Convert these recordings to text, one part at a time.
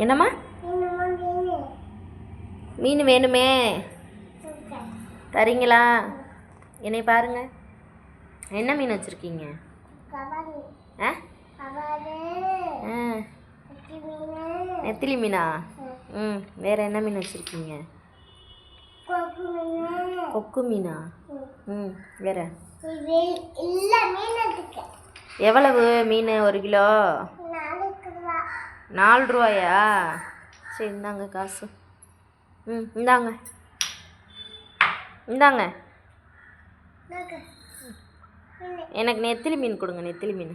என்னம்மா? மீன் வேணுமே, தரீங்களா? என்னை பாருங்க, என்ன மீன் வச்சுருக்கீங்க? ஆ நெத்திலி மீனா? வேறு என்ன மீன் வச்சுருக்கீங்க? கொக்கு மீனா? வேறு எவ்வளவு மீன்? 1 கிலோ 4 ரூபாயா? சரி, இந்தாங்க காசு. இந்தாங்க இந்தாங்க. எனக்கு நெத்திலி மீன் கொடுங்க, நெத்திலி மீன்.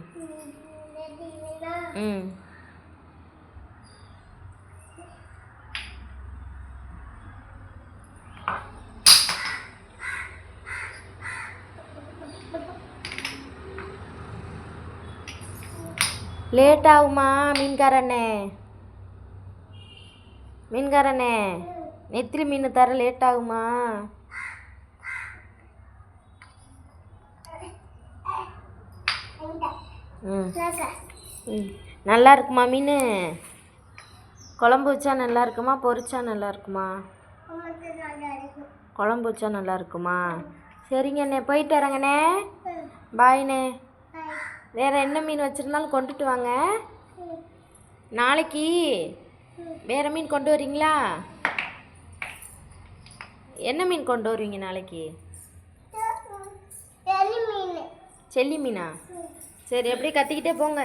லேட் ஆகுமா மீன்காரண்ணே? மீன்காரண்ணே, நெத்திலி மீன் தர லேட் ஆகுமா? நல்லா இருக்குமா மீன்? குழம்பு வச்சா நல்லா இருக்குமா, பொரிச்சா நல்லா இருக்குமா? குழம்பு வச்சா நல்லா இருக்குமா? சரிங்கண்ணே, போயிட்டு வரேங்கண்ணே. பாய்ண்ணே. வேறு என்ன மீன் வச்சுருந்தாலும் கொண்டுட்டு வாங்க. நாளைக்கு வேறு மீன் கொண்டு வரீங்களா? என்ன மீன் கொண்டு வருவீங்க நாளைக்கு? செல்லி மீனா? சரி, அப்படியே கத்திக்கிட்டே போங்க.